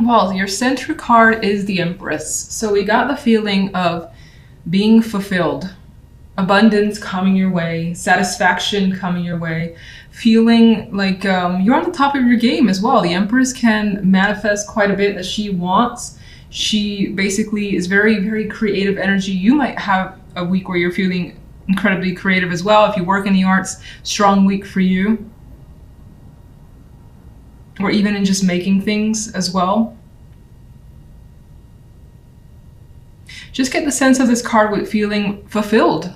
Well, your center card is the Empress. So we got the feeling of being fulfilled, abundance coming your way, satisfaction coming your way, feeling like you're on the top of your game as well. The Empress can manifest quite a bit that she wants. She basically is very, very creative energy. You might have a week where you're feeling incredibly creative as well. If you work in the arts, strong week for you. Or even in just making things as well. Just get the sense of this card with feeling fulfilled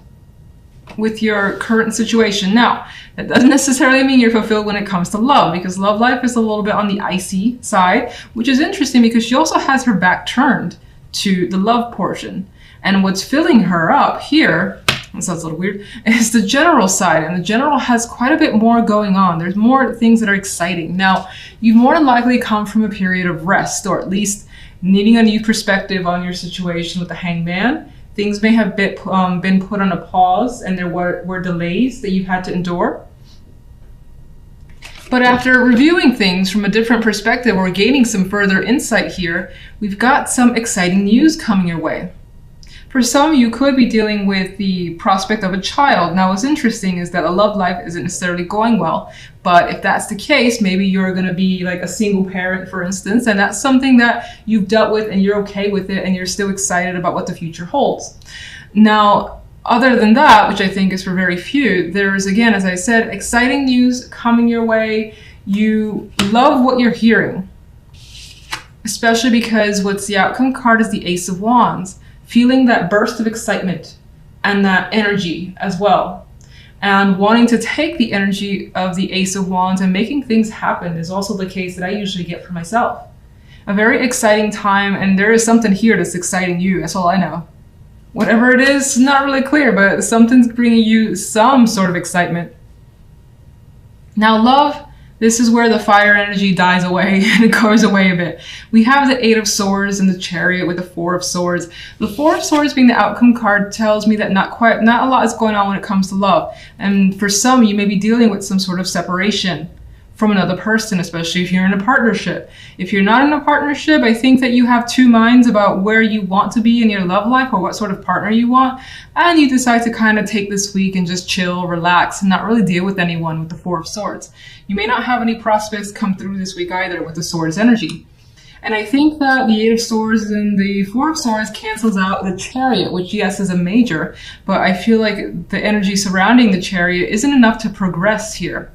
with your current situation. Now, that doesn't necessarily mean you're fulfilled when it comes to love, because love life is a little bit on the icy side, which is interesting because she also has her back turned to the love portion. And what's filling her up here, that sounds a little weird, is the general side. And the general has quite a bit more going on. There's more things that are exciting. Now, you've more than likely come from a period of rest, or at least needing a new perspective on your situation with the Hangman. Things may have been put on a pause, and there were delays that you've had to endure. But after reviewing things from a different perspective or gaining some further insight here, we've got some exciting news coming your way. For some, you could be dealing with the prospect of a child. Now, what's interesting is that a love life isn't necessarily going well, but if that's the case, maybe you're going to be like a single parent, for instance, and that's something that you've dealt with and you're okay with it and you're still excited about what the future holds. Now, other than that, which I think is for very few, there's, again, as I said, exciting news coming your way. You love what you're hearing, especially because what's the outcome card is the Ace of Wands. Feeling that burst of excitement and that energy as well. And wanting to take the energy of the Ace of Wands and making things happen is also the case that I usually get for myself. A very exciting time, and there is something here that's exciting you, that's all I know. Whatever it is, not really clear, but something's bringing you some sort of excitement. Now, love, this is where the fire energy dies away and it goes away a bit. We have the Eight of Swords and the Chariot with the Four of Swords. The Four of Swords being the outcome card tells me that not a lot is going on when it comes to love. And for some, you may be dealing with some sort of separation from another person, especially if you're in a partnership. If you're not in a partnership, I think that you have two minds about where you want to be in your love life or what sort of partner you want. And you decide to kind of take this week and just chill, relax, and not really deal with anyone with the Four of Swords. You may not have any prospects come through this week either with the Swords energy. And I think that the Eight of Swords and the Four of Swords cancels out the Chariot, which yes is a major, but I feel like the energy surrounding the Chariot isn't enough to progress here.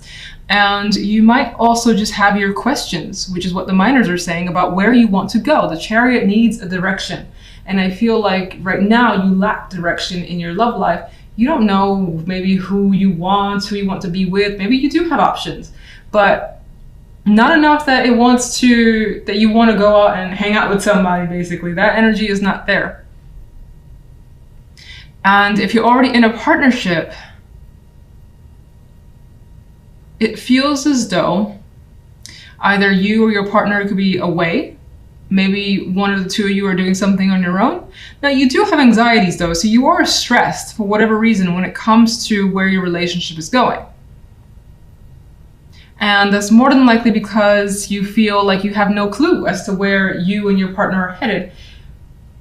And you might also just have your questions, which is what the minors are saying about where you want to go. The Chariot needs a direction. And I feel like right now you lack direction in your love life. You don't know maybe who you want to be with. Maybe you do have options, but not enough that you want to go out and hang out with somebody, basically. That energy is not there. And if you're already in a partnership, it feels as though either you or your partner could be away. Maybe one of the two of you are doing something on your own. Now, you do have anxieties though, so you are stressed for whatever reason when it comes to where your relationship is going. And that's more than likely because you feel like you have no clue as to where you and your partner are headed.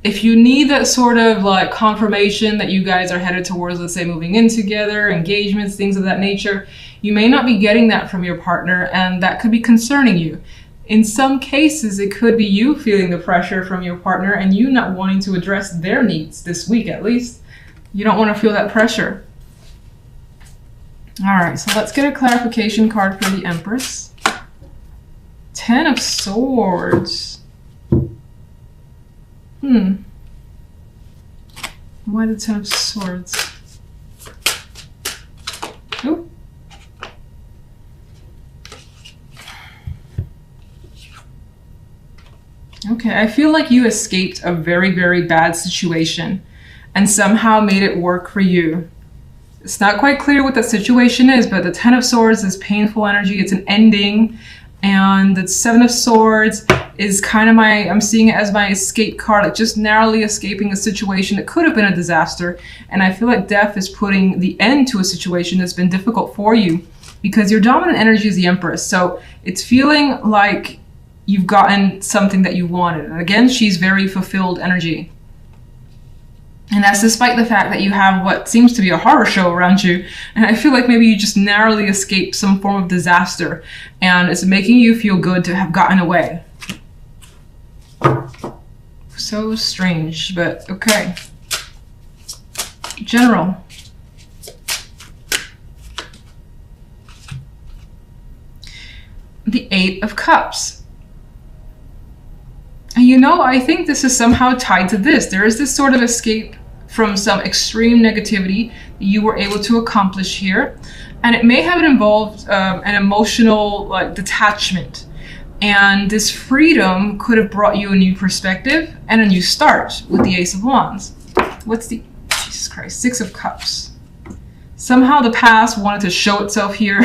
If you need that sort of like confirmation that you guys are headed towards, let's say, moving in together, engagements, things of that nature, you may not be getting that from your partner, and that could be concerning you. In some cases, it could be you feeling the pressure from your partner and you not wanting to address their needs this week, at least. You don't want to feel that pressure. All right, so let's get a clarification card for the Empress. Ten of Swords. Why the Ten of Swords? Ooh. Okay, I feel like you escaped a very, very bad situation and somehow made it work for you. It's not quite clear what that situation is, but the Ten of Swords is painful energy. It's an ending. And the Seven of Swords is kind of I'm seeing it as my escape card, like just narrowly escaping a situation that could have been a disaster. And I feel like death is putting the end to a situation that's been difficult for you because your dominant energy is the Empress. So it's feeling like you've gotten something that you wanted. And again, she's very fulfilled energy. And that's despite the fact that you have what seems to be a horror show around you. And I feel like maybe you just narrowly escaped some form of disaster. And it's making you feel good to have gotten away. So strange, but okay. General. The Eight of Cups. And you know, I think this is somehow tied to this. There is this sort of escape from some extreme negativity that you were able to accomplish here. And it may have involved an emotional detachment. And this freedom could have brought you a new perspective and a new start with the Ace of Wands. What's the, Jesus Christ, Six of Cups. Somehow the past wanted to show itself here.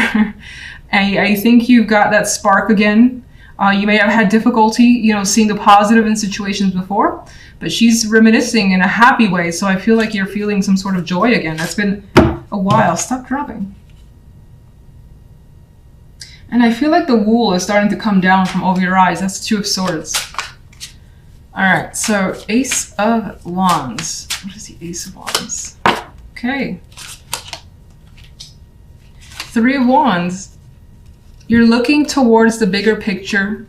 And I think you've got that spark again. You may have had difficulty, seeing the positive in situations before, but she's reminiscing in a happy way. So I feel like you're feeling some sort of joy again. That's been a while. Stop dropping. And I feel like the wool is starting to come down from over your eyes. That's the Two of Swords. All right, so Ace of Wands. What is the Ace of Wands? Okay. Three of Wands. You're looking towards the bigger picture.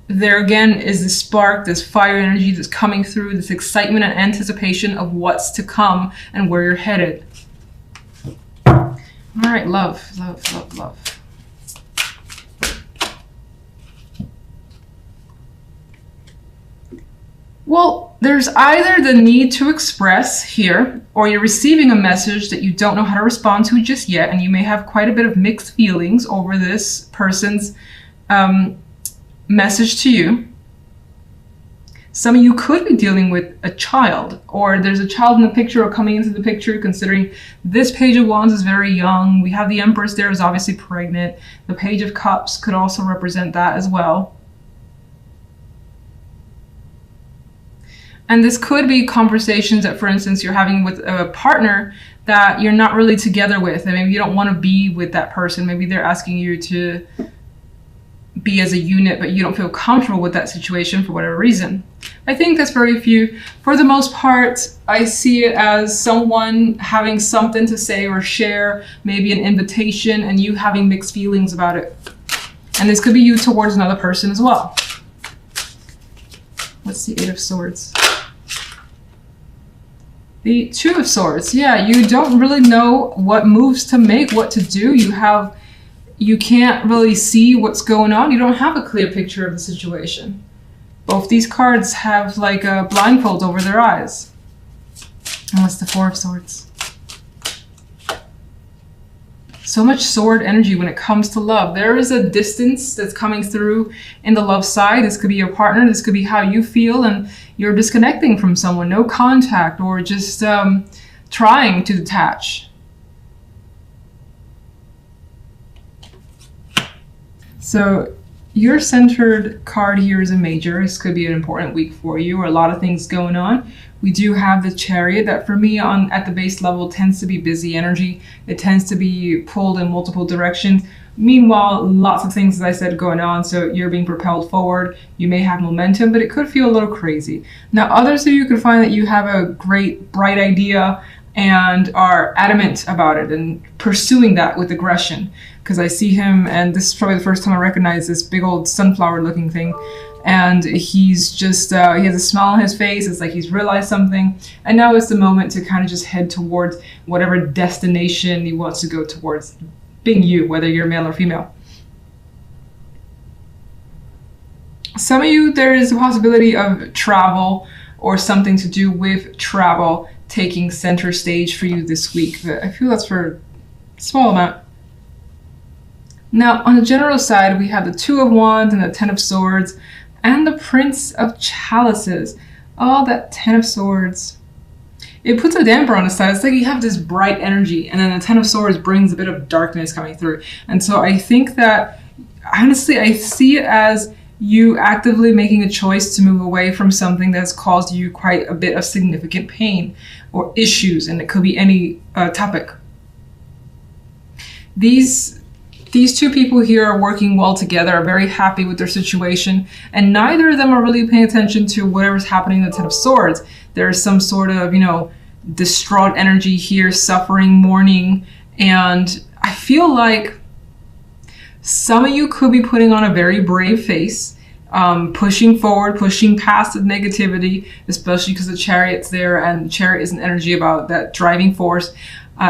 There again is this spark, this fire energy that's coming through, this excitement and anticipation of what's to come and where you're headed. All right, love, love, love, love. Well, there's either the need to express here, or you're receiving a message that you don't know how to respond to just yet, and you may have quite a bit of mixed feelings over this person's message to you. Some of you could be dealing with a child, or there's a child in the picture or coming into the picture, considering this Page of Wands is very young. We have the Empress there is obviously pregnant. The Page of Cups could also represent that as well. And this could be conversations that, for instance, you're having with a partner that you're not really together with, and maybe you don't want to be with that person. Maybe they're asking you to be as a unit, but you don't feel comfortable with that situation for whatever reason. I think that's very few. For the most part, I see it as someone having something to say or share, maybe an invitation, and you having mixed feelings about it. And this could be you towards another person as well. What's the Eight of Swords? The Two of Swords. Yeah, you don't really know what moves to make, what to do. You can't really see what's going on. You don't have a clear picture of the situation. Both these cards have like a blindfold over their eyes. And what's the Four of Swords? So much sword energy when it comes to love. There is a distance that's coming through in the love side. This could be your partner. This could be how you feel, and you're disconnecting from someone. No contact, or just trying to detach. So your centered card here is a Major. This could be an important week for you, or a lot of things going on. We do have the Chariot that for me at the base level tends to be busy energy. It tends to be pulled in multiple directions. Meanwhile, lots of things, as I said, going on. So you're being propelled forward. You may have momentum, but it could feel a little crazy. Now, others of you could find that you have a great, bright idea and are adamant about it and pursuing that with aggression. Because I see him, and this is probably the first time I recognize this big old sunflower looking thing. And he's just, he has a smile on his face. It's like he's realized something. And now it's the moment to kind of just head towards whatever destination he wants to go towards, being you, whether you're male or female. Some of you, there is a possibility of travel or something to do with travel taking center stage for you this week. But I feel that's for a small amount. Now, on the general side, we have the Two of Wands and the Ten of Swords and the Prince of Chalices. Oh, that Ten of Swords. It puts a damper on the side. It's like you have this bright energy, and then the Ten of Swords brings a bit of darkness coming through. And so I think that, honestly, I see it as you actively making a choice to move away from something that's caused you quite a bit of significant pain or issues, and it could be any topic. These These two people here are working well together, are very happy with their situation, and neither of them are really paying attention to whatever's happening in the Ten of Swords. There's some sort of, you know, distraught energy here, suffering, mourning, and I feel like some of you could be putting on a very brave face, pushing forward, pushing past the negativity, especially because the Chariot's there, and the Chariot is an energy about that driving force.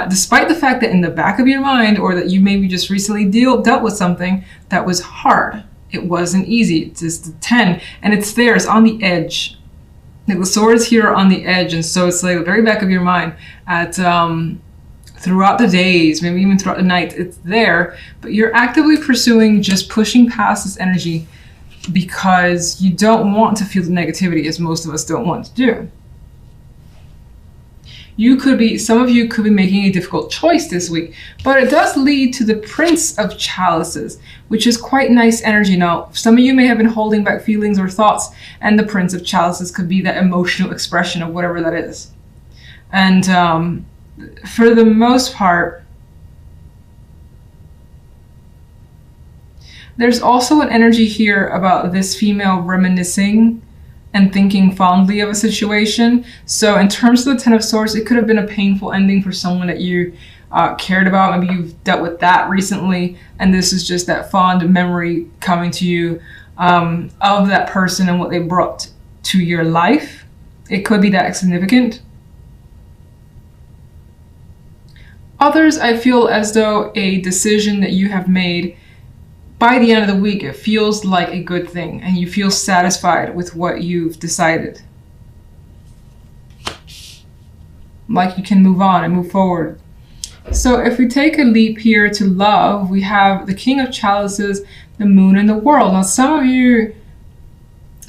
Despite the fact that in the back of your mind, or that you maybe just recently dealt with something that was hard. It wasn't easy. It's just the 10, and it's there, it's on the edge. Like the swords here are on the edge, and so it's like the very back of your mind at throughout the days, maybe even throughout the night, it's there, but you're actively pursuing just pushing past this energy because you don't want to feel the negativity, as most of us don't want to do. Some of you could be making a difficult choice this week, but it does lead to the Prince of Chalices, which is quite nice energy. Now, some of you may have been holding back feelings or thoughts, and the Prince of Chalices could be that emotional expression of whatever that is. And for the most part, there's also an energy here about this female reminiscing and thinking fondly of a situation. So in terms of the Ten of Swords, it could have been a painful ending for someone that you cared about. Maybe you've dealt with that recently, and this is just that fond memory coming to you of that person and what they brought to your life. It could be that significant. Others, I feel as though a decision that you have made, by the end of the week, it feels like a good thing and you feel satisfied with what you've decided. Like you can move on and move forward. So if we take a leap here to love, we have the King of Chalices, the Moon, and the World. Now some of you,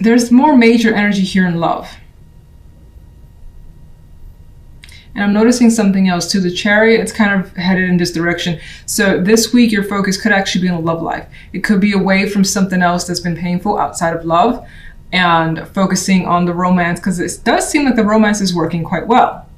there's more major energy here in love. And I'm noticing something else too. The Chariot, it's kind of headed in this direction. So this week, your focus could actually be on love life. It could be away from something else that's been painful outside of love and focusing on the romance, because it does seem like the romance is working quite well.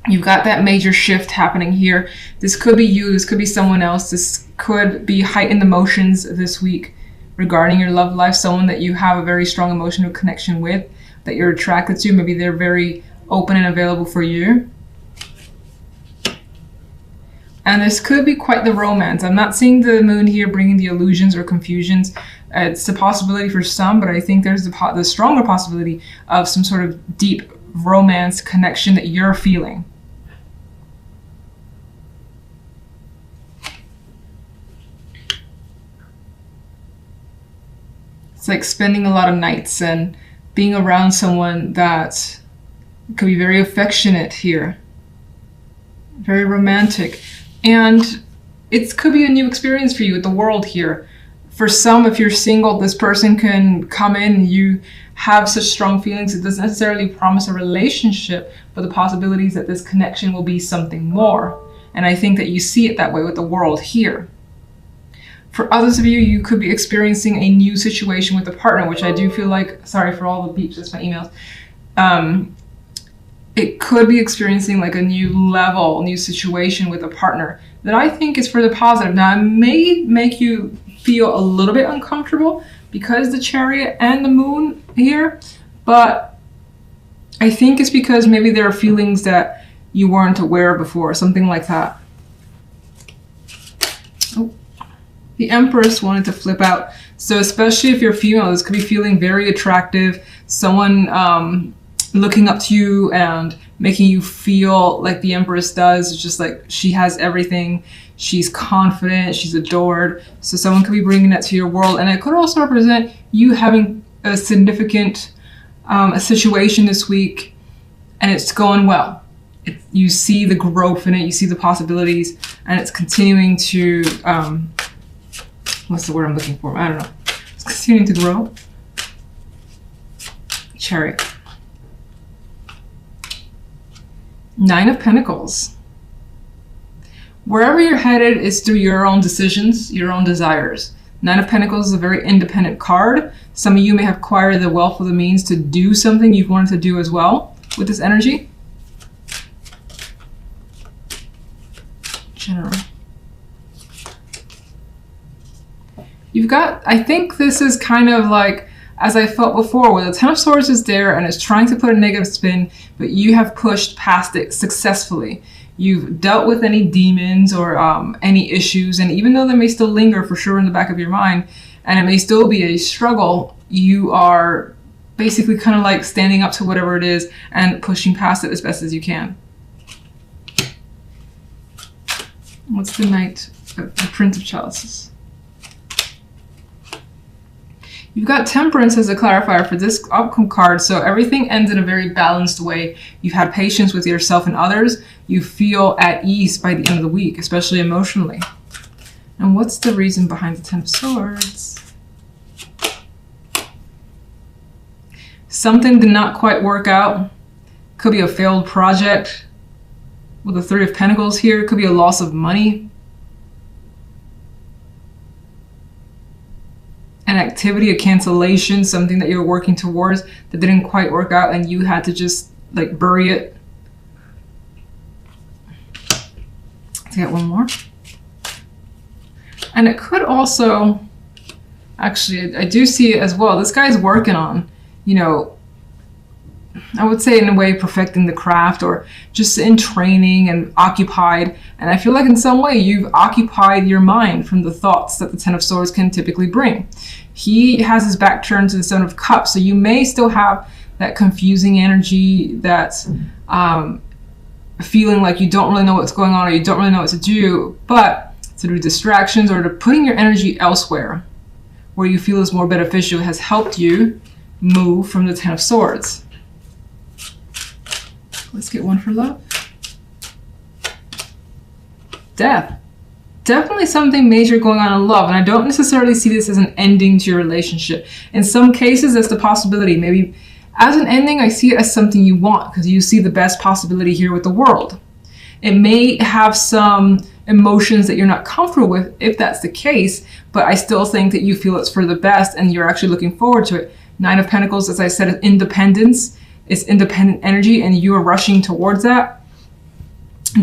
You've got that major shift happening here. This could be you, this could be someone else. This could be heightened emotions this week regarding your love life, someone that you have a very strong emotional connection with, that you're attracted to. Maybe they're very open and available for you. And this could be quite the romance. I'm not seeing the Moon here bringing the illusions or confusions. It's a possibility for some, but I think there's the stronger possibility of some sort of deep romance connection that you're feeling. It's like spending a lot of nights and being around someone that could be very affectionate here, very romantic, and it could be a new experience for you with the world here. For some, if you're single, this person can come in, you have such strong feelings. It doesn't necessarily promise a relationship, but the possibilities that this connection will be something more. And I think that you see it that way with the world here. For others of you, you could be experiencing a new situation with a partner, which I do feel like, sorry for all the beeps, that's my emails. It could be experiencing like a new level, new situation with a partner that I think is for the positive. Now, it may make you feel a little bit uncomfortable because the Chariot and the Moon here, but I think it's because maybe there are feelings that you weren't aware of before, something like that. Oh, the Empress wanted to flip out. So especially if you're female, this could be feeling very attractive, someone looking up to you and making you feel like the Empress does. It's just like she has everything. She's confident, she's adored. So someone could be bringing that to your world. And it could also represent you having a significant a situation this week and it's going well. You see the growth in it, you see the possibilities, and it's continuing to, what's the word I'm looking for? I don't know. It's continuing to grow. Chariot. Nine of Pentacles. Wherever you're headed is through your own decisions, your own desires. Nine of Pentacles is a very independent card. Some of you may have acquired the wealth of the means to do something you've wanted to do as well with this energy. General. You've got, I think this is kind of like, as I felt before, where the Ten of Swords is there and it's trying to put a negative spin, but you have pushed past it successfully. You've dealt with any demons or any issues, and even though they may still linger for sure in the back of your mind, and it may still be a struggle, you are basically kind of like standing up to whatever it is and pushing past it as best as you can. What's the Knight, the Prince of Chalices? You've got Temperance as a clarifier for this outcome card, so everything ends in a very balanced way. You've had patience with yourself and others. You feel at ease by the end of the week, especially emotionally. And what's the reason behind the Ten of Swords? Something did not quite work out. Could be a failed project. With the Three of Pentacles here, it could be a loss of money. An activity, a cancellation, something that you were working towards that didn't quite work out and you had to just like bury it. Let's get one more. And it could also, actually, I do see it as well. This guy's working on, you know, I would say in a way perfecting the craft or just in training and occupied. And I feel like in some way you've occupied your mind from the thoughts that the Ten of Swords can typically bring. He has his back turned to the Seven of Cups, so you may still have that confusing energy, that's feeling like you don't really know what's going on or you don't really know what to do, but through distractions or to putting your energy elsewhere where you feel is more beneficial has helped you move from the Ten of Swords. Let's get one for love. Death. Definitely something major going on in love, and I don't necessarily see this as an ending to your relationship. In some cases, that's the possibility. Maybe as an ending, I see it as something you want because you see the best possibility here with the World. It may have some emotions that you're not comfortable with if that's the case, but I still think that you feel it's for the best and you're actually looking forward to it. Nine of Pentacles, as I said, is independence. It's independent energy and you are rushing towards that.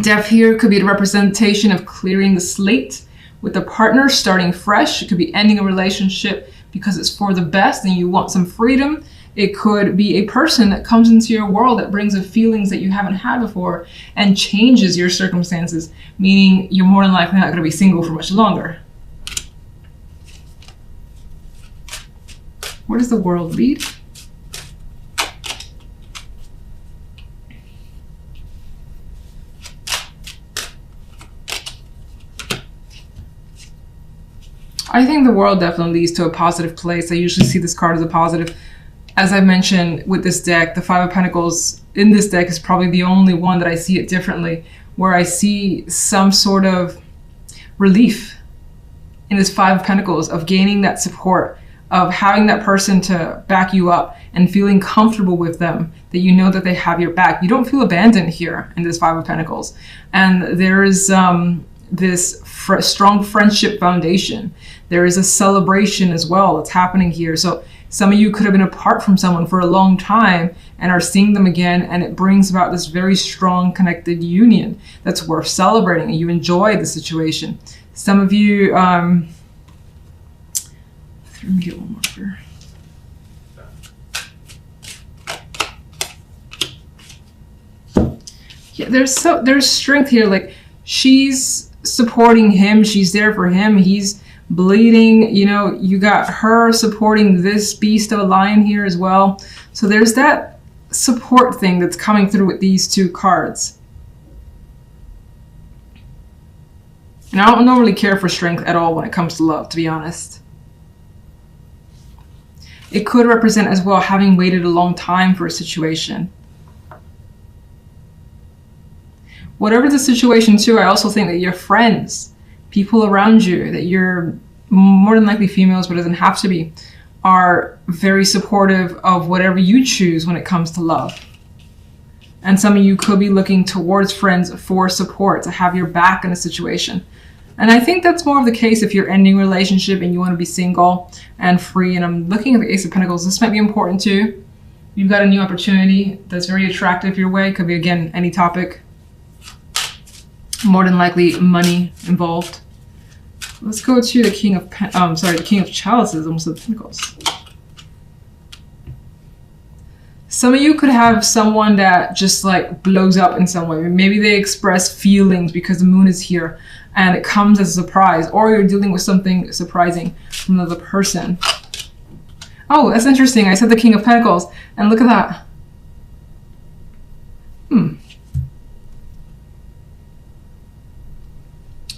Death here could be the representation of clearing the slate with a partner, starting fresh. It could be ending a relationship because it's for the best and you want some freedom. It could be a person that comes into your world that brings the feelings that you haven't had before and changes your circumstances, meaning you're more than likely not going to be single for much longer. Where does the World lead? I think the World definitely leads to a positive place. I usually see this card as a positive. As I mentioned with this deck, the Five of Pentacles in this deck is probably the only one that I see it differently, where I see some sort of relief in this Five of Pentacles of gaining that support, of having that person to back you up and feeling comfortable with them, that you know that they have your back. You don't feel abandoned here in this Five of Pentacles. And there is this strong friendship foundation. There is a celebration as well that's happening here. So some of you could have been apart from someone for a long time and are seeing them again, and it brings about this very strong connected union that's worth celebrating, and you enjoy the situation. Some of you, let me get one more here. Yeah, there's strength here. Like, she's supporting him, she's there for him, he's bleeding, you know, you got her supporting this beast of a lion here as well. So there's that support thing that's coming through with these two cards. And I don't normally care for strength at all when it comes to love, to be honest. It could represent as well having waited a long time for a situation. Whatever the situation too, I also think that your friends, people around you, that you're more than likely females, but it doesn't have to be, are very supportive of whatever you choose when it comes to love. And some of you could be looking towards friends for support, to have your back in a situation. And I think that's more of the case if you're ending a relationship and you want to be single and free. And I'm looking at the Ace of Pentacles. This might be important too. You've got a new opportunity that's very attractive your way. Could be, again, any topic. More than likely money involved. Let's go to the King of the King of Chalices, almost the Pentacles. Some of you could have someone that just like blows up in some way. Maybe they express feelings because the moon is here and it comes as a surprise, or you're dealing with something surprising from another person. Oh, that's interesting. I said the King of Pentacles, and look at that.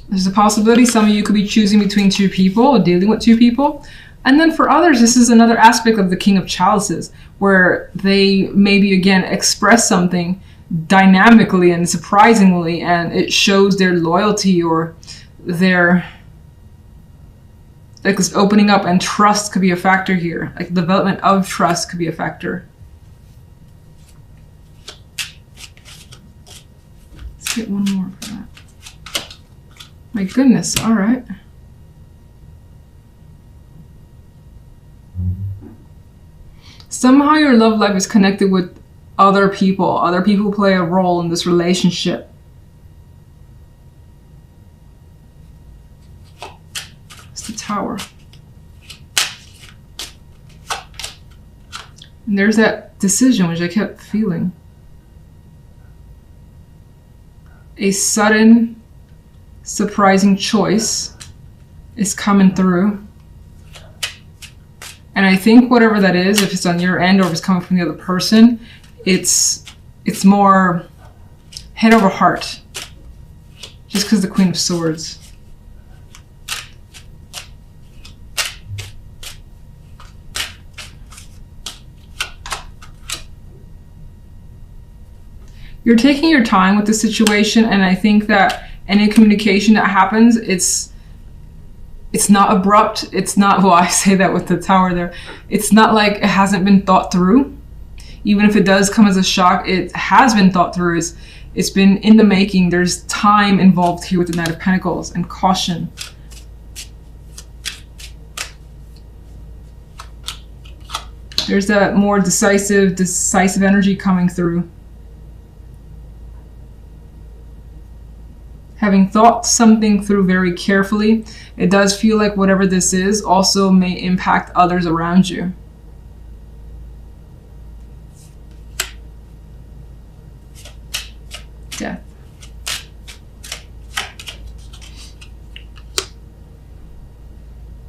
There's a possibility some of you could be choosing between two people or dealing with two people. And then for others, this is another aspect of the King of Chalices, where they maybe, again, express something dynamically and surprisingly, and it shows their loyalty or their, like, this opening up, and trust could be a factor here. Like, development of trust could be a factor. Let's get one more for that. My goodness, all right. Somehow your love life is connected with other people. Other people play a role in this relationship. It's the Tower. And there's that decision, which I kept feeling. A sudden, surprising choice is coming through. And I think whatever that is, if it's on your end or if it's coming from the other person, it's more head over heart. Just because the Queen of Swords. You're taking your time with the situation, and I think that any communication that happens, it's not abrupt. It's not, well, I say that with the Tower there. It's not like it hasn't been thought through. Even if it does come as a shock, it has been thought through. It's been in the making. There's time involved here with the Knight of Pentacles and caution. There's that more decisive energy coming through. Having thought something through very carefully, it does feel like whatever this is also may impact others around you. Death.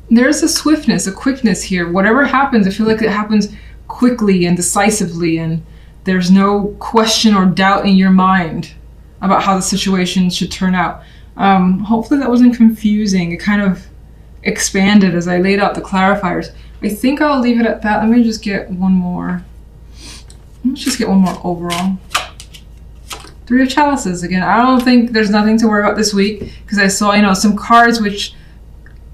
There's a swiftness, a quickness here. Whatever happens, I feel like it happens quickly and decisively, and there's no question or doubt in your mind about how the situation should turn out. Hopefully that wasn't confusing. It kind of expanded as I laid out the clarifiers. I think I'll leave it at that. Let me just get one more. Let's just get one more overall. Three of Chalices again. I don't think there's nothing to worry about this week, because I saw, you know, some cards which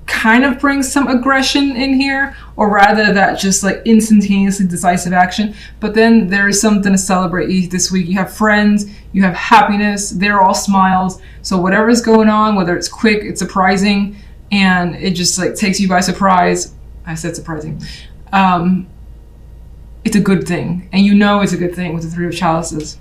kind of bring some aggression in here, or rather that just like instantaneously decisive action. But then there is something to celebrate this week. You have friends, you have happiness, they're all smiles. So whatever's going on, whether it's quick, it's surprising, and it just like takes you by surprise. I said surprising. It's a good thing, and you know it's a good thing with the Three of Chalices.